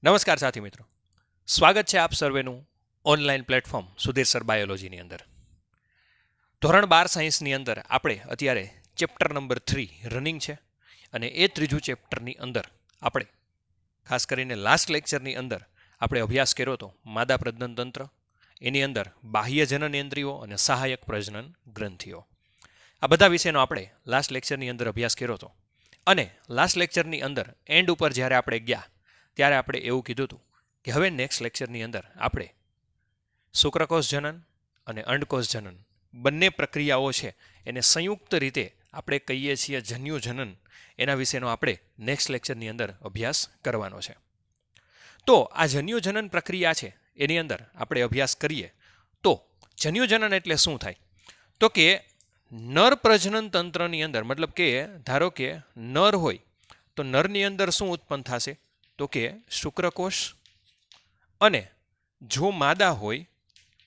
નમસ્કાર સાથી મિત્રો, સ્વાગત છે આપ સર્વેનું ઓનલાઈન પ્લેટફોર્મ સુધીર સર બાયોલોજીની અંદર. ધોરણ 12 સાયન્સની અંદર આપણે અત્યારે ચેપ્ટર નંબર 3 રનિંગ છે અને એ ત્રીજું ચેપ્ટરની અંદર આપણે ખાસ કરીને લાસ્ટ લેક્ચરની અંદર આપણે અભ્યાસ કર્યો હતો માદા પ્રજનન તંત્ર, એની અંદર બાહ્ય જનનેન્દ્રિયો અને સહાયક પ્રજનન ગ્રંથિઓ. આ બધા વિષયનો આપણે લાસ્ટ લેક્ચરની અંદર અભ્યાસ કર્યો હતો અને લાસ્ટ લેક્ચરની અંદર એન્ડ ઉપર જ્યારે આપણે ગયા ત્યારે આપણે એવું કીધું હતું કે હવે નેક્સ્ટ લેક્ચરની અંદર આપણે શુક્રકોષ જનન અને અંડકોષ જનન બંને પ્રક્રિયાઓ છે એને સંયુક્ત રીતે આપણે કહીએ છીએ જન્યુ જનન, એના વિશેનો આપણે નેક્સ્ટ લેક્ચરની અંદર અભ્યાસ કરવાનો છે. તો આ જન્યુ જનન પ્રક્રિયા છે એની અંદર આપણે અભ્યાસ કરીએ તો જન્યુ જનન એટલે શું થાય? તો કે નર પ્રજનન તંત્રની અંદર, મતલબ કે ધારો કે નર હોય તો નરની અંદર શું ઉત્પન્ન થશે? તો કે શુક્રકોષ. અને જો માદા હોય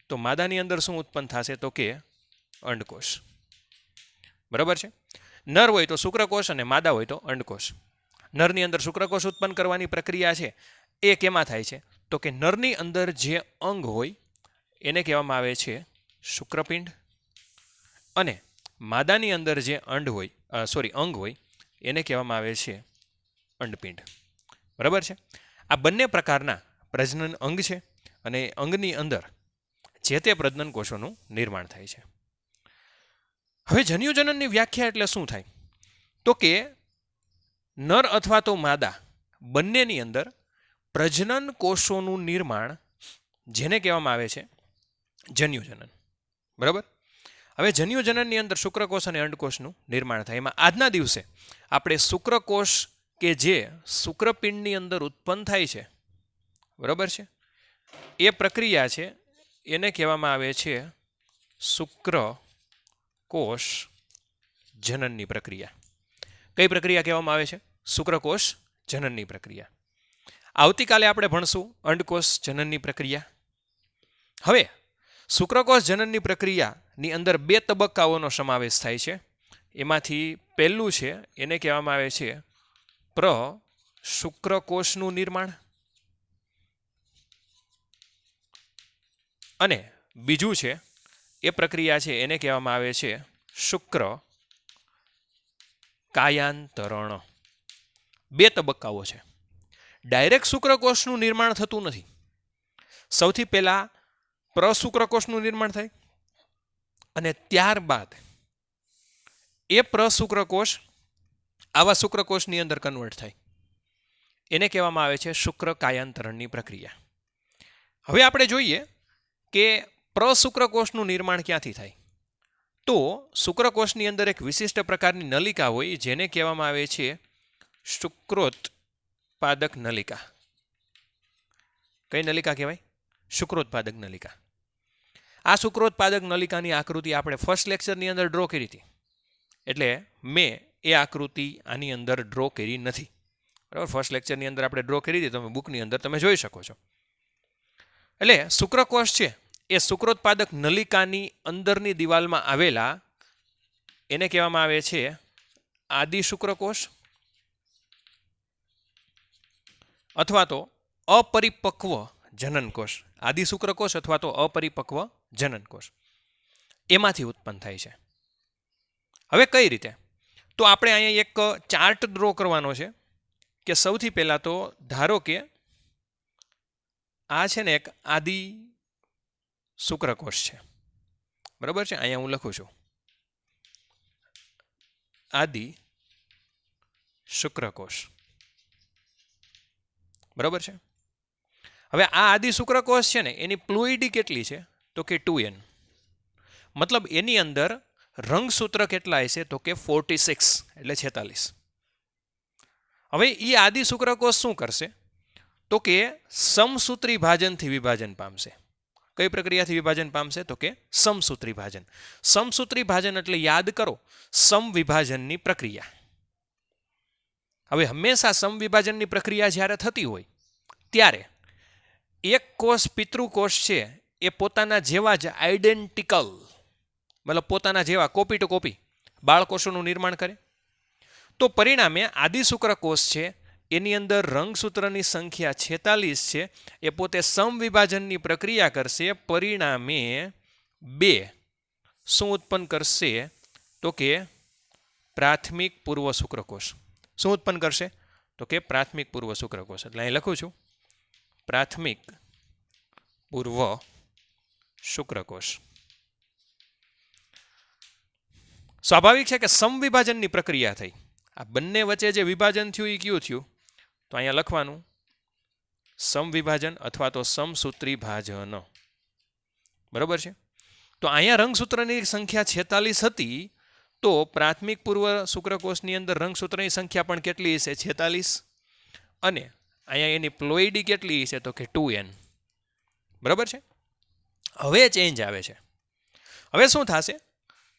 તો માદાની અંદર શું ઉત્પન્ન થશે? તો કે અંડકોષ. બરાબર છે? નર હોય તો શુક્રકોષ અને માદા હોય તો અંડકોષ. નરની અંદર શુક્રકોષ ઉત્પન્ન કરવાની પ્રક્રિયા છે એ કેમાં થાય છે? તો કે નરની અંદર જે અંગ હોય એને કહેવામાં આવે છે શુક્રપિંડ અને માદાની અંદર જે અંગ હોય એને કહેવામાં આવે છે અંડપિંડ. બરાબર છે? આ બંને પ્રકારના પ્રજનન અંગ છે અને અંગની અંદર જે તે પ્રજનન કોષોનું નિર્માણ થાય છે. હવે જન્યુજનનની વ્યાખ્યા એટલે શું થાય? તો કે નર અથવા તો માદા બંનેની અંદર પ્રજનન કોષોનું નિર્માણ જેને કહેવામાં આવે છે જન્યુજનન. બરાબર? હવે જન્યુજનનની અંદર શુક્રકોષ અને અંડકોષનું નિર્માણ થાય. એમાં આજના દિવસે આપણે શુક્રકોષ કે જે શુક્રપિંડની અંદર ઉત્પન્ન થાય છે, બરાબર છે, એ પ્રક્રિયા છે એને કહેવામાં આવે છે શુક્રકોષ જનનની પ્રક્રિયા. કઈ પ્રક્રિયા કહેવામાં આવે છે? શુક્રકોષ જનનની પ્રક્રિયા. આવતીકાલે આપણે ભણશું અંડકોષ જનનની પ્રક્રિયા. હવે શુક્રકોષ જનનની પ્રક્રિયાની અંદર 2 તબક્કાઓનો સમાવેશ થાય છે. એમાંથી પહેલું છે એને કહેવામાં આવે છે શુક્રકોષનું નિર્માણ અને બીજું છે એ પ્રક્રિયા છે એને કહેવામાં આવે છે શુક્ર કાયાંતરણ. 2 તબક્કાઓ છે. ડાયરેક્ટ શુક્રકોષનું નિર્માણ થતું નથી. સૌથી પહેલા પ્રશુક્રકોષનું નિર્માણ થાય અને ત્યારબાદ એ પ્રશુક્રકોષ આવા શુક્રકોષની અંદર કન્વર્ટ થાય. એને કહેવામાં આવે છે શુક્ર કાયાંતરણની પ્રક્રિયા. હવે આપણે જોઈએ કે પ્રશુક્રકોષનું નિર્માણ ક્યાંથી થાય? તો શુક્રકોષની અંદર એક વિશિષ્ટ પ્રકારની નલિકા હોય જેને કહેવામાં આવે છે શુક્રોત્પાદક નલિકા. કઈ નલિકા કહેવાય? શુક્રોત્પાદક નલિકા. આ શુક્રોત્પાદક નલિકાની આકૃતિ આપણે ફર્સ્ટ લેક્ચરની અંદર ડ્રો કરી હતી, એટલે મેં એ આકૃતિ આની અંદર ડ્રો કરી નથી. બરાબર? ફર્સ્ટ લેક્ચરની અંદર આપણે ડ્રો કરી હતી, તમે બુકની અંદર તમે જોઈ શકો છો. એટલે શુક્રકોષ છે એ શુક્રોત્પાદક નલિકાની અંદરની દિવાલમાં આવેલા એને કહેવામાં આવે છે આદિ શુક્રકોષ અથવા તો અપરિપક્વ જનનકોષ. આદિ શુક્રકોષ અથવા તો અપરિપક્વ જનનકોષ એમાંથી ઉત્પન્ન થાય છે. હવે કઈ રીતે? તો આપણે અહીંયા એક ચાર્ટ ડ્રો કરવાનો છે કે સૌથી પહેલા તો ધારો કે આ છે ને એક આદિ શુક્રકોષ છે. બરાબર છે? અહીંયા હું લખું છું આદિ શુક્રકોષ. બરાબર છે? હવે આ આદિ શુક્રકોષ છે ને એની પ્લોઇડી કેટલી છે? તો કે 2n. મતલબ એની અંદર રંગસૂત્ર કેટલા હશે? તો કે 46, એટલે 46. હવે એ આદિ શુક્રકોષ શું કરશે? તો કે સમસૂત્રી ભાજનથી વિભાજન પામશે. કઈ પ્રક્રિયાથી વિભાજન પામશે? તો કે સમસૂત્રી ભાજન. સમસૂત્રી ભાજન એટલે યાદ કરો સમવિભાજનની પ્રક્રિયા. હવે હંમેશા સમવિભાજનની પ્રક્રિયા જ્યારે થતી હોય ત્યારે એક કોષ પિતૃકોષ છે એ પોતાના જેવા જ આઈડેન્ટિકલ, મતલબ પોતાના જેવા કોપી ટુ કોપી બાળકોષોનું નિર્માણ કરે. તો પરિણામે આદિ શુક્રકોષ છે એની અંદર રંગસૂત્રની સંખ્યા 46 છે. એ પોતે સમવિભાજનની પ્રક્રિયા કરશે, પરિણામે 2 શું ઉત્પન્ન કરશે તો કે પ્રાથમિક પૂર્વ શુક્રકોષ. શું ઉત્પન્ન કરશે તો કે પ્રાથમિક પૂર્વ શુક્રકોષ. એટલે અહીં લખું છું પ્રાથમિક પૂર્વ શુક્રકોષ. સ્વાભાવિક છે કે સમવિભાજનની પ્રક્રિયા થઈ. આ બંને વચ્ચે જે વિભાજન થયું એ કયું થયું તો અહીંયા લખવાનું સમવિભાજન અથવા તો સમસૂત્રી ભાજન. બરોબર છે. તો અહીંયા રંગસૂત્રની સંખ્યા 46 હતી, તો પ્રાથમિક પૂર્વ શુક્રકોષની અંદર રંગસૂત્રની સંખ્યા પણ કેટલી છે 46, અને અહીંયા એની પ્લોઇડી કેટલી છે તો કે 2n. બરાબર છે. હવે ચેન્જ આવે છે. હવે શું થશે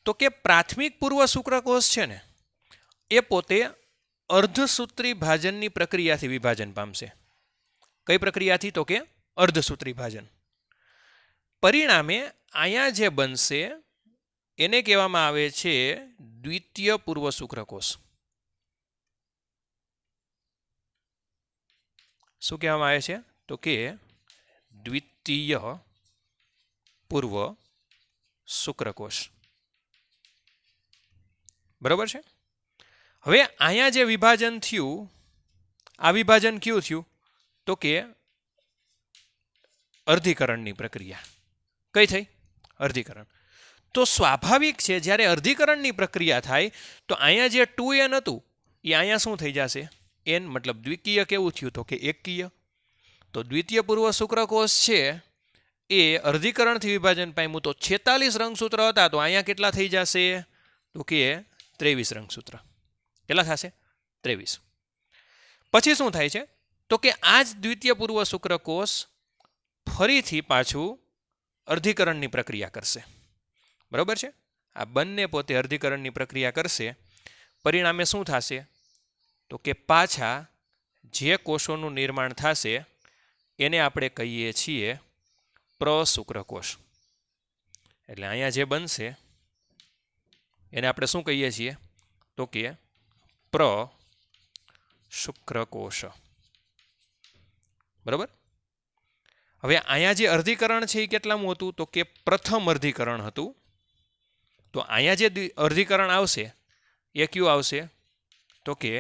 તો કે પ્રાથમિક પૂર્વ શુક્રકોષ છે ને એ પોતે અર્ધસૂત્રી ભાજનની પ્રક્રિયાથી વિભાજન પામશે. કઈ પ્રક્રિયાથી તો કે અર્ધસૂત્રી ભાજન. પરિણામે અહીંયા જે બનશે એને કહેવામાં આવે છે દ્વિતીય પૂર્વ શુક્રકોષ. શું કહેવામાં આવે છે તો કે દ્વિતીય પૂર્વ શુક્રકોષ. બરાબર છે. હવે અહીંયા જે વિભાજન થયું, આ વિભાજન કયું થયું તો કે અર્ધીકરણની પ્રક્રિયા. કઈ થઈ? અર્ધીકરણ. તો સ્વાભાવિક છે જ્યારે અર્ધીકરણની પ્રક્રિયા થાય તો અહીંયા જે 2n હતું એ અહીંયા શું થઈ જશે n, મતલબ દ્વિકીય કેવું થયું તો કે એકકીય. તો દ્વિતીય પૂર્વ શુક્રકોષ છે એ અર્ધીકરણથી વિભાજન પામ્યું, તો 46 રંગસૂત્ર હતા તો અહીંયા કેટલા થઈ જશે તો કે 23 રંગસૂત્ર. કેટલા થશે? 23. પછી શું થાય છે તો કે આ જ દ્વિતીય પૂર્વ શુક્રકોષ ફરીથી પાછું અર્ધીકરણની પ્રક્રિયા કરશે. બરાબર છે. આ બંને પોતે અર્ધીકરણની પ્રક્રિયા કરશે. પરિણામે શું થશે તો કે પાછા જે કોષોનું નિર્માણ થશે એને આપણે કહીએ છીએ પ્રશુક્રકોષ. એટલે અહીંયા જે બનશે એને આપણે શું કહીએ છીએ તો કે પ્રશુક્રકોષ. બરાબર. હવે અહીંયા જે અર્ધીકરણ છે એ કેટલામું હતું તો કે પ્રથમ અર્ધીકરણ હતું. તો અહીંયા જે અર્ધીકરણ આવશે એ કયું આવશે તો કે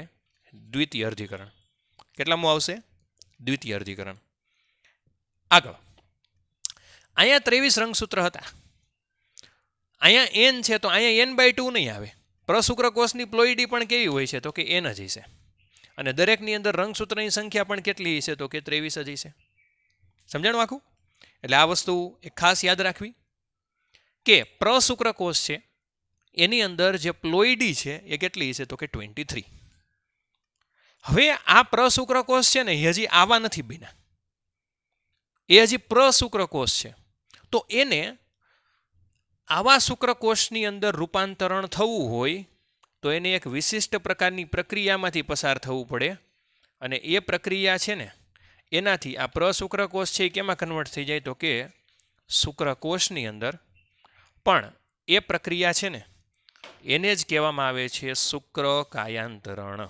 દ્વિતીય અર્ધીકરણ. કેટલામું આવશે? દ્વિતીય અર્ધીકરણ. આગળ અહીંયા 23 રંગસૂત્ર હતા, અહીંયા n છે તો અહીંયા n/2 નહીં આવે. પ્રશુક્રકોષની પ્લોઇડી પણ કેવી હોય છે તો કે n જ હશે, અને દરેકની અંદર રંગસૂત્રની સંખ્યા પણ કેટલી હશે તો કે 23 જ હશે. સમજાણું આખું? એટલે આ વસ્તુ એક ખાસ યાદ રાખવી કે પ્રશુક્રકોષ છે એની અંદર જે પ્લોઇડી છે એ કેટલી હશે તો કે 23. હવે આ પ્રશુક્રકોષ છે ને હજી આવા નથી બન્યા, એ હજી પ્રશુક્રકોષ છે. તો એને આવા શુક્રકોષની અંદર રૂપાંતરણ થવું હોય તો એને એક વિશિષ્ટ પ્રકારની પ્રક્રિયામાંથી પસાર થવું પડે, અને એ પ્રક્રિયા છે ને એનાથી આ પ્રશુક્રકોષ છે એ કેમાં કન્વર્ટ થઈ જાય તો કે શુક્રકોષની અંદર. પણ એ પ્રક્રિયા છે ને એને જ કહેવામાં આવે છે શુક્રકાયાંતરણ.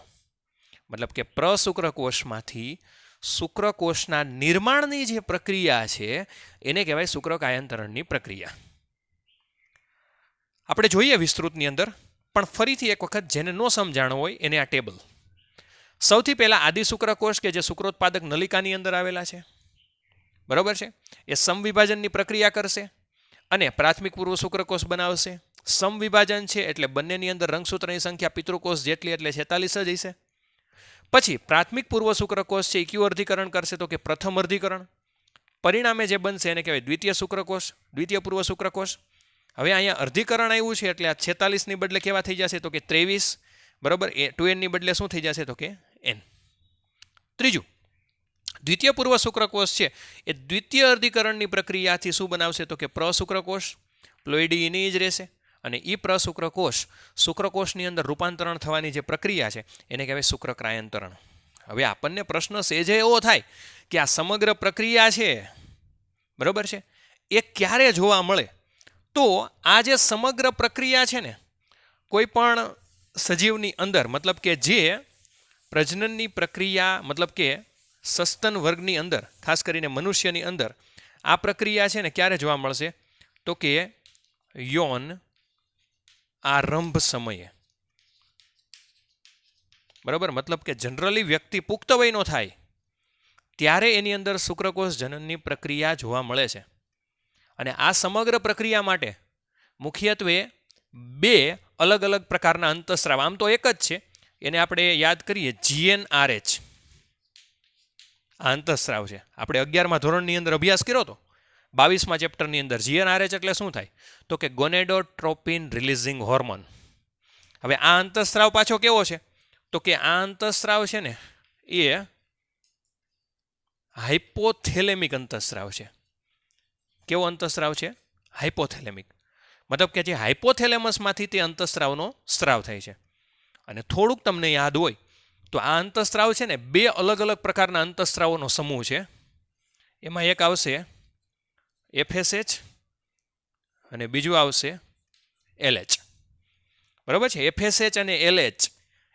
મતલબ કે પ્રશુક્રકોષમાંથી શુક્રકોષના નિર્માણની જે પ્રક્રિયા છે એને કહેવાય શુક્રકાયાંતરણની પ્રક્રિયા. આપણે જોઈએ વિસ્તૃતની અંદર, પણ ફરીથી એક વખત જેને ન સમજાણો હોય એને આ ટેબલ. સૌથી પહેલા આદિ શુક્રકોષ કે જે શુક્રોત્પાદક નલિકાની અંદર આવેલા છે, બરાબર છે, એ સમવિભાજનની પ્રક્રિયા કરશે અને પ્રાથમિક પૂર્વ શુક્રકોષ બનાવશે. સમવિભાજન છે એટલે બંનેની અંદર રંગસૂત્રની સંખ્યા પિતૃકોષ જેટલી એટલે 46 જ હશે. પછી પ્રાથમિક પૂર્વ શુક્રકોષ છે એ કયું અર્ધીકરણ કરશે તો કે પ્રથમ અર્ધીકરણ. પરિણામે જે બનશે એને કહેવાય દ્વિતીય શુક્રકોષ, દ્વિતીય પૂર્વ શુક્રકોષ. હવે અહીંયા અર્ધીકરણ આવ્યું છે એટલે આ 46ની બદલે કેવા થઈ જશે તો કે 23. બરાબર. એ 2n ની બદલે શું થઈ જશે તો કે n. ત્રીજું, દ્વિતીય પૂર્વ શુક્રકોષ છે એ દ્વિતીય અર્ધીકરણની પ્રક્રિયાથી શું બનાવશે તો કે પ્રશુક્રકોષ. પ્લોઇડી એની જ રહેશે, અને એ પ્રશુક્રકોષ શુક્રકોષની અંદર રૂપાંતરણ થવાની જે પ્રક્રિયા છે એને કહેવાય શુક્રકાયાંતરણ. હવે આપણને પ્રશ્ન સહેજે એવો થાય કે આ સમગ્ર પ્રક્રિયા છે, બરાબર છે, એ ક્યારે જોવા મળે? તો આ જે સમગ્ર પ્રક્રિયા છે ને કોઈ પણ સજીવની અંદર, મતલબ કે જે પ્રજનનની પ્રક્રિયા મતલબ કે સસ્તન વર્ગની અંદર, ખાસ કરીને મનુષ્યની અંદર આ પ્રક્રિયા છે ને ક્યારે જોવા મળશે? તો કે યૌન આરંભ સમયે. બરાબર, મતલબ કે જનરલી વ્યક્તિ પુખ્ત વયનો થાય ત્યારે એની અંદર શુક્રકોષ જનનની પ્રક્રિયા જોવા મળે છે. અને આ સમગ્ર પ્રક્રિયા માટે મુખ્યત્વે બે અલગ અલગ પ્રકારના અંતઃસ્રાવ, આમ તો એક જ છે, એને આપણે યાદ કરીએ GnRH. આ અંતઃસ્રાવ છે. આપણે 11મા ધોરણની અંદર અભ્યાસ કર્યો હતો 22મા ચેપ્ટરની અંદર. GnRH એટલે શું થાય? તો કે ગોનેડોટ્રોપિન રિલીઝિંગ હોર્મોન. હવે આ અંતઃસ્રાવ પાછો કેવો છે? તો કે આ અંતઃસ્રાવ છે ને એ હાઇપોથેલેમિક અંતઃસ્રાવ છે. કેવો અંતઃસ્રાવ છે? હાઇપોથેલેમિક. મતલબ કે જે હાઇપોથેલેમસમાંથી તે અંતઃસ્રાવનો સ્ત્રાવ થાય છે. અને થોડુંક તમને યાદ હોય તો આ અંતઃસ્રાવ છે ને બે અલગ અલગ પ્રકારના અંતઃસ્રાવોનો સમૂહ છે. એમાં એક આવશે FSH અને બીજું આવશે LH. બરાબર છે? FSH અને LH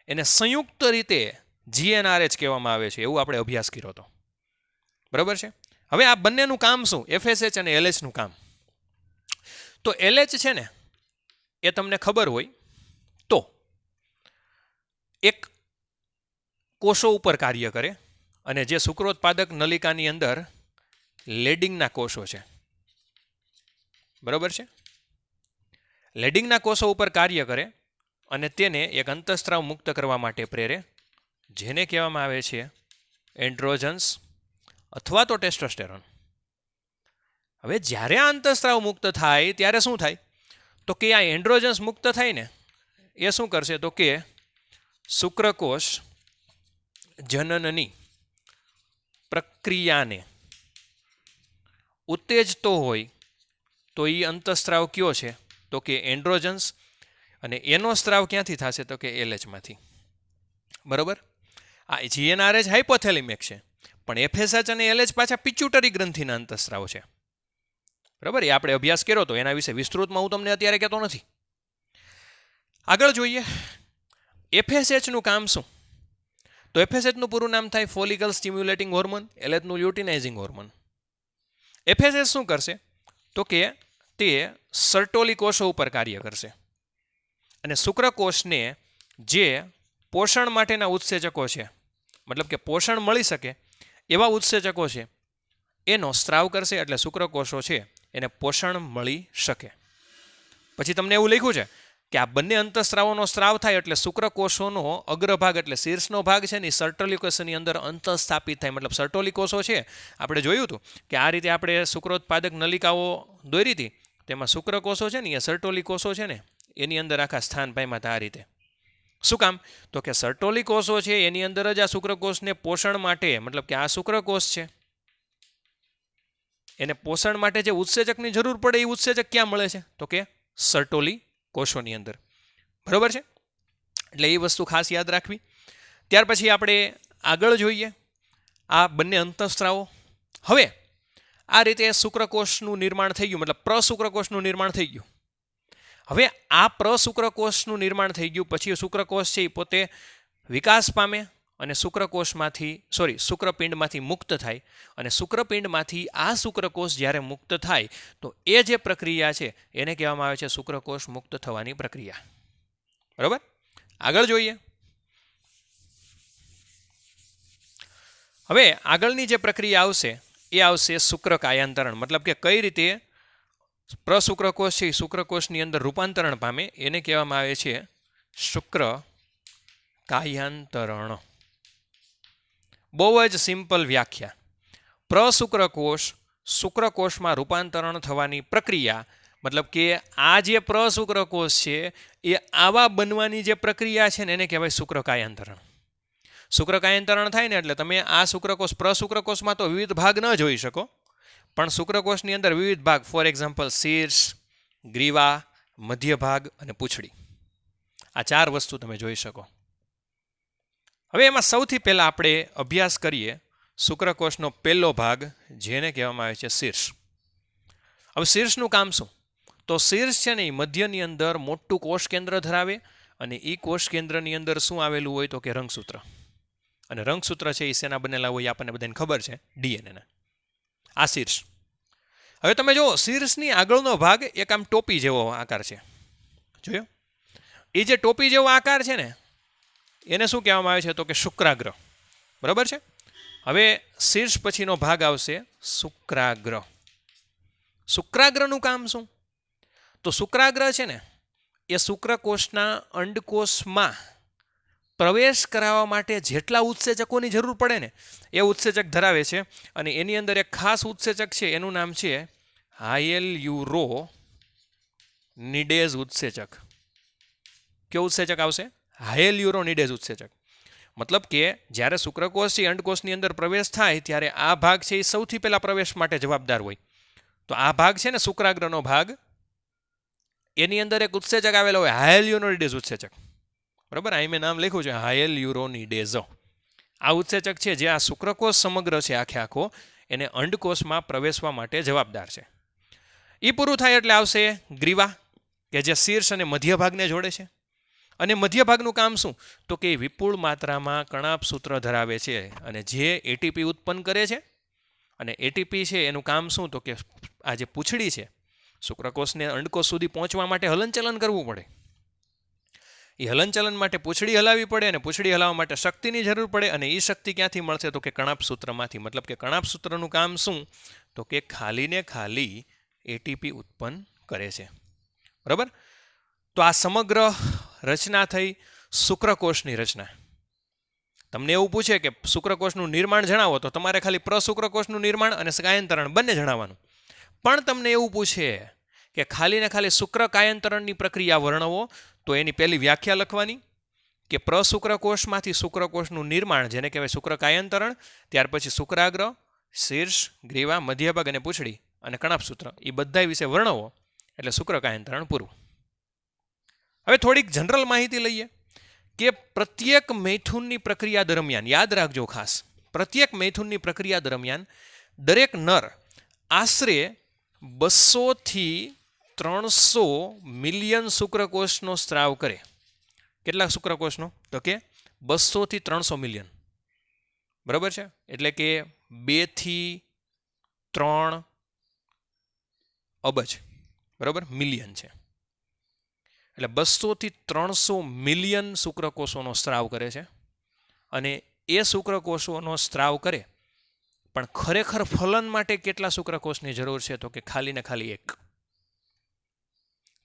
એને સંયુક્ત રીતે GnRH કહેવામાં આવે છે, એવું આપણે અભ્યાસ કર્યો હતો. બરાબર છે? હવે આ બંનેનું કામ શું? FSH અને LHનું કામ. તો LH છે ને એ તમને ખબર હોય તો એક કોષો ઉપર કાર્ય કરે, અને જે શુક્રોત્પાદક નલિકાની અંદર લેડિંગના કોષો છે, બરાબર છે, લેડિંગના કોષો ઉપર કાર્ય કરે અને તેને એક અંતઃસ્રાવ મુક્ત કરવા માટે પ્રેરે, જેને કહેવામાં આવે છે એન્ડ્રોજન્સ અથવા તો ટેસ્ટોસ્ટેરોન. હવે જ્યારે આ અંતઃસ્રાવ મુક્ત થાય ત્યારે શું થાય? તો કે આ એન્ડ્રોજન્સ મુક્ત થાય ને એ શું કરશે? તો કે શુક્રકોષ જનનની પ્રક્રિયાને ઉત્તેજતો હોય તો એ અંતઃસ્રાવ કયો છે? તો કે એન્ડ્રોજન્સ. અને એનો સ્ત્રાવ ક્યાંથી થશે? તો કે LHમાંથી. બરાબર? આ GnRH હાઇપોથેલેમિક છે, પણ FSH અને LH પાછા પિચ્યુટરી ગ્રંથિના અંતઃસ્રાવ છે. બરાબર? એ આપણે અભ્યાસ કર્યો તો એના વિશે વિસ્તૃતમાં હું તમને અત્યારે કહેતો નથી. આગળ જોઈએ FSHનું કામ શું? તો FSHનું પૂરું નામ થાય ફોલિકલ સ્ટિમ્યુલેટિંગ હોર્મોન, LHનું લ્યુટિનાઇઝિંગ હોર્મોન. FSH શું કરશે? તો કે તે સર્ટોલી કોષો ઉપર કાર્ય કરશે અને શુક્રકોષને જે પોષણ માટેના ઉત્સેચકો છે, મતલબ કે પોષણ મળી શકે એવા ઉત્સેચકો છે, એનો સ્ત્રાવ કરશે. એટલે શુક્રકોષો છે એને પોષણ મળી શકે. પછી તમને એવું લખ્યું છે કે આ બંને અંતઃસ્રાવોનો સ્ત્રાવ થાય એટલે શુક્રકોષોનો અગ્રભાગ એટલે શીર્ષનો ભાગ છે ને સર્ટોલી કોષની અંદર અંતઃસ્થાપિત થાય. મતલબ સર્ટોલી કોષો છે, આપણે જોયું હતું કે આ રીતે આપણે શુક્રોત્પાદક નલિકાઓ દોરી હતી, તેમાં શુક્રકોષો છે ને એ સર્ટોલી કોષો છે ને એની અંદર આખા સ્થાન પામ્યા હતા આ રીતે. શું કામ? તો કે સર્ટોલી કોષો છે એની અંદર જ આ શુક્રકોષને પોષણ માટે, મતલબ કે આ શુક્રકોષ છે એને પોષણ માટે જે ઉત્સેચકની જરૂર પડે એ ઉત્સેચક ક્યાં મળે છે? તો કે સર્ટોલી કોષોની અંદર. બરાબર છે? એટલે એ વસ્તુ ખાસ યાદ રાખવી. ત્યાર પછી આપણે આગળ જોઈએ આ બંને અંતઃસ્રાવો. હવે આ રીતે શુક્રકોષનું નિર્માણ થઈ ગયું, મતલબ પ્રશુક્રકોષનું નિર્માણ થઈ ગયું. હવે આ પ્રશુક્રકોષનું નિર્માણ થઈ ગયું પછી શુક્રકોષ છે એ પોતે વિકાસ પામે અને શુક્રપિંડમાંથી મુક્ત થાય. અને શુક્રપિંડમાંથી આ શુક્રકોષ જ્યારે મુક્ત થાય તો એ જે પ્રક્રિયા છે એને કહેવામાં આવે છે શુક્રકોષ મુક્ત થવાની પ્રક્રિયા. બરાબર? આગળ જોઈએ. હવે આગળની જે પ્રક્રિયા આવશે એ આવશે શુક્રકાયાંતરણ. મતલબ કે કઈ રીતે પ્રશુક્રકોષ છે શુક્રકોષની અંદર રૂપાંતરણ પામે એને કહેવામાં આવે છે શુક્રકાયાંતરણ. બહુ જ સિમ્પલ વ્યાખ્યા. પ્રશુક્રકોષ શુક્રકોષમાં રૂપાંતરણ થવાની પ્રક્રિયા, મતલબ કે આ જે પ્રશુક્રકોષ છે એ આવા બનવાની જે પ્રક્રિયા છે ને એને કહેવાય શુક્રકાયાંતરણ. શુક્રકાયાંતરણ થાય ને એટલે તમે આ શુક્રકોષ પ્રશુક્રકોષમાં તો વિવિધ ભાગ ન જોઈ શકો, પણ શુક્રકોષની અંદર વિવિધ ભાગ, ફોર એક્ઝામ્પલ શીર્ષ, ગ્રીવા, મધ્ય ભાગ અને પૂંછડી, આ 4 વસ્તુ તમે જોઈ શકો. હવે એમાં સૌથી પહેલાં આપણે અભ્યાસ કરીએ શુક્રકોષનો પહેલો ભાગ જેને કહેવામાં આવે છે શીર્ષ. હવે શીર્ષનું કામ શું? તો શીર્ષ છે ને એ મધ્યની અંદર મોટું કોષ કેન્દ્ર ધરાવે અને એ કોષ કેન્દ્રની અંદર શું આવેલું હોય તો કે રંગસૂત્ર. અને રંગસૂત્ર છે એ શેના બનેલા હોય આપણને બધાને ખબર છે, ડીએનએના. આ શીર્ષ. હવે તમે જુઓ શીર્ષની આગળનો ભાગ એક આમ ટોપી જેવો આકાર છે, જોયો? એ જે ટોપી જેવો આકાર છે ને એને શું કહેવામાં આવે છે તો કે શુક્રાગ્ર. બરાબર છે. હવે શીર્ષ પછીનો ભાગ આવશે શુક્રાગ્ર. શુક્રાગ્રનું કામ શું? તો શુક્રાગ્ર છે ને એ શુક્રકોષના અંડકોષમાં પ્રવેશ કરાવવા માટે જેટલા ઉત્સેચકોની જરૂર પડે ને એ ઉત્સેચક ધરાવે છે. અને એની અંદર એક ખાસ ઉત્સેચક છે, એનું નામ છે હાયલ્યુરોનિડેઝ ઉત્સેચક. કયો ઉત્સેચક આવશે? હાયલ્યુરોનિડેઝ ઉત્સેચક. મતલબ કે જ્યારે શુક્રકોષથી અંડકોષની અંદર પ્રવેશ થાય ત્યારે આ ભાગ છે એ સૌથી પહેલા પ્રવેશ માટે જવાબદાર હોય. તો આ ભાગ છે ને શુક્રાગ્રનો ભાગ, એની અંદર એક ઉત્સેચક આવેલો હોય હાયલ્યુરોનિડેઝ ઉત્સેચક. બરાબર, અહીં મેં નામ લખ્યું છે હાયલ્યુરોનિડેઝ. આ ઉત્સેચક છે જે આ શુક્રકોષ સમગ્ર છે આખે આખો એને અંડકોષમાં પ્રવેશવા માટે જવાબદાર છે. એ પૂરું થાય એટલે આવશે ગ્રીવા કે જે શીર્ષ અને મધ્ય ભાગને જોડે છે. અને મધ્ય ભાગનું કામ શું? તો કે વિપુલ માત્રામાં કણાભસૂત્ર ધરાવે છે અને જે એટીપી ઉત્પન્ન કરે છે. અને એટીપી છે એનું કામ શું? તો કે આ જે પૂંછડી છે શુક્રકોષને અંડકોષ સુધી પહોંચવા માટે હલનચલન કરવું પડે. એ હલનચલન માટે પૂંછડી હલાવવી પડે અને પૂંછડી હલાવવા માટે શક્તિની જરૂર પડે. અને એ શક્તિ ક્યાંથી મળશે? તો કે કણાભસૂત્રમાંથી. મતલબ કે કણાભસૂત્રનું કામ શું? તો કે ખાલીને ખાલી એટીપી ઉત્પન્ન કરે છે. બરાબર. તો આ સમગ્ર રચના થઈ શુક્રકોષની રચના. તમને એવું પૂછે કે શુક્રકોષનું નિર્માણ જણાવો તો તમારે ખાલી પ્રશુક્રકોષનું નિર્માણ અને કાયંતરણ બંને જણાવવાનું. પણ તમને એવું પૂછે કે ખાલી ને ખાલી શુક્ર કાયંતરણની પ્રક્રિયા વર્ણવો તો એની પહેલી વ્યાખ્યા લખવાની કે પ્રશુક્રકોષમાંથી શુક્રકોષનું નિર્માણ જેને કહેવાય શુક્ર કાયંતરણ, ત્યાર પછી શુક્રાગ્ર, શીર્ષ, ગ્રીવા, મધ્યભાગ અને પૂંછડી અને કણાભસૂત્ર એ બધા વિશે વર્ણવો એટલે શુક્ર કાયંતરણ પૂરું. હવે થોડીક જનરલ માહિતી લઈએ કે પ્રત્યેક મૈથુનની પ્રક્રિયા દરમિયાન, યાદ રાખજો ખાસ, પ્રત્યેક મૈથુનની પ્રક્રિયા દરમિયાન દરેક નર આશરે 200 થી 300 મિલિયન શુક્રકોષનો સ્ત્રાવ કરે. કેટલા શુક્રકોષનો? તો કે 200 થી 300 મિલિયન. બરાબર છે. એટલે કે 2 થી 3 અબજ. બરાબર, મિલિયન છે. એટલે 200 થી 300 મિલિયન શુક્રકોષોનો સ્ત્રાવ કરે છે. અને એ શુક્રકોષોનો સ્ત્રાવ કરે પણ ખરેખર ફલન માટે કેટલા શુક્રકોષની જરૂર છે? તો કે ખાલી ને ખાલી 1.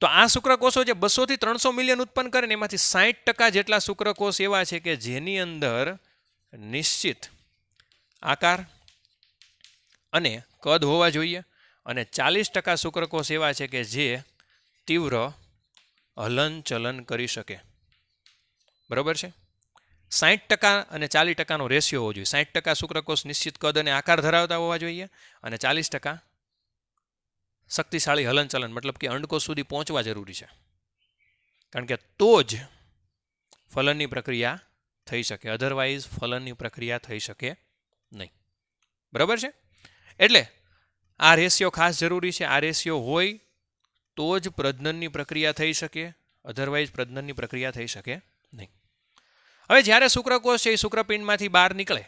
તો આ શુક્રકોષો જે 200 થી 300 મિલિયન ઉત્પન્ન કરે ને એમાંથી 60% જેટલા શુક્રકોષ એવા છે કે જેની અંદર નિશ્ચિત આકાર અને કદ હોવા જોઈએ. અને 40% શુક્રકોષ એવા છે કે જે તીવ્ર હલનચલન કરી શકે. બરાબર છે. 60% અને 40%નો રેશિયો હોવો જોઈએ. 60% શુક્રકોષ નિશ્ચિત કદ અને આકાર ધરાવતા હોવા જોઈએ અને 40% શક્તિશાળી હલનચલન મતલબ કે અંડકોષ સુધી પહોંચવા જરૂરી છે. કારણ કે તો જ ફલનની પ્રક્રિયા થઈ શકે, અધરવાઇઝ ફલનની પ્રક્રિયા થઈ શકે નહીં. બરાબર છે. એટલે આ રેશિયો ખાસ જરૂરી છે. આ રેશિયો હોય તો જ પ્રજનનની પ્રક્રિયા થઈ શકે, અધરવાઇઝ પ્રજનનની પ્રક્રિયા થઈ શકે નહીં. હવે જ્યારે શુક્રકોષ છે એ શુક્રપિંડમાંથી બહાર નીકળે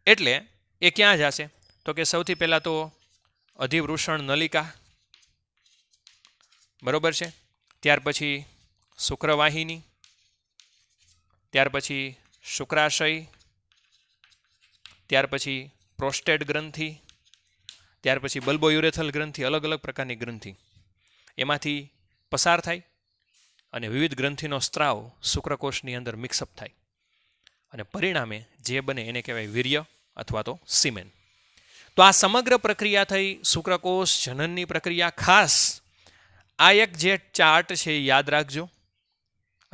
એટલે એ ક્યાં જશે? તો કે સૌથી પહેલાં તો અધિવૃષણ નલિકા. બરાબર છે. ત્યાર પછી શુક્રવાહિની, ત્યાર પછી શુક્રાશય, ત્યાર પછી પ્રોસ્ટેટ ગ્રંથિ, ત્યાર પછી બલ્બોયુરેથલ ગ્રંથિ, અલગ અલગ પ્રકારની ગ્રંથિ એમાંથી પસાર થાય અને વિવિધ ગ્રંથિનો સ્ત્રાવ શુક્રકોષની અંદર મિક્સઅપ થાય અને પરિણામે જે બને એને કહેવાય વીર્ય અથવા તો સિમેન. તો આ સમગ્ર પ્રક્રિયા થઈ શુક્રકોષ જનનની પ્રક્રિયા. ખાસ આ એક જે ચાર્ટ છે એ યાદ રાખજો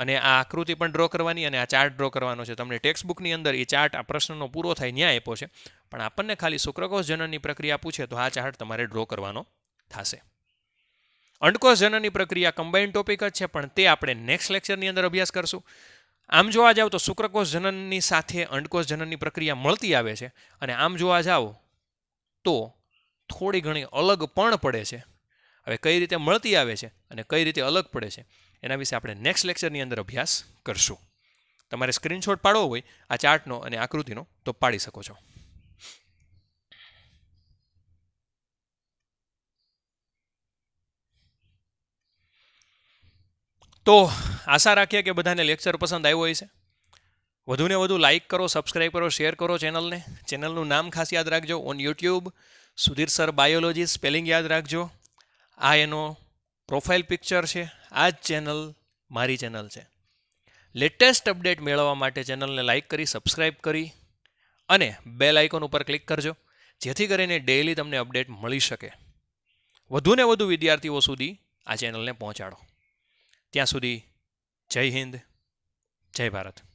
અને આ આકૃતિ પણ ડ્રો કરવાની અને આ ચાર્ટ ડ્રો કરવાનો છે. તમને ટેક્સ્ટ બુકની અંદર એ ચાર્ટ આ પ્રશ્નનો પૂરો થાય ન્યાય આપ્યો છે, પણ આપણને ખાલી શુક્રકોષ જનનની પ્રક્રિયા પૂછે તો આ ચાર્ટ તમારે ડ્રો કરવાનો થશે. અંડકોષ જનનની પ્રક્રિયા કમ્બાઇન્ડ ટોપિક જ છે, પણ તે આપણે નેક્સ્ટ લેક્ચરની અંદર અભ્યાસ કરશું. આમ જોવા જાવ તો શુક્રકોષ જનનની સાથે અંડકોષ જનનની પ્રક્રિયા મળતી આવે છે અને આમ જોવા જાવ તો થોડી ઘણી અલગ પણ પડે છે. હવે કઈ રીતે મળતી આવે છે અને કઈ રીતે અલગ પડે છે એના વિશે આપણે નેક્સ્ટ લેક્ચરની અંદર અભ્યાસ કરશું. તમારે સ્ક્રીનશોટ પાડવો હોય આ ચાર્ટનો અને આકૃતિનો તો પાડી શકો છો. તો આશા રાખીએ કે બધાને લેક્ચર પસંદ આવ્યો હોય છે. વધુને વધુ લાઇક કરો, સબસ્ક્રાઇબ કરો, શેર કરો ચેનલને. ચેનલનું નામ ખાસ યાદ રાખજો, on YouTube Sudhir sir biology spelling યાદ રાખજો. આ એનો પ્રોફાઇલ પિક્ચર છે. આ જ ચેનલ મારી ચેનલ છે. લેટેસ્ટ અપડેટ મેળવવા માટે ચેનલને લાઇક કરી, સબસ્ક્રાઇબ કરી અને બેલ આઇકોન ઉપર ક્લિક કરજો, જેથી કરીને ડેઇલી તમને અપડેટ મળી શકે. વધુને વધુ વિદ્યાર્થીઓ સુધી આ ચેનલને પહોંચાડો. ત્યાં સુધી જય હિન્દ, જય ભારત.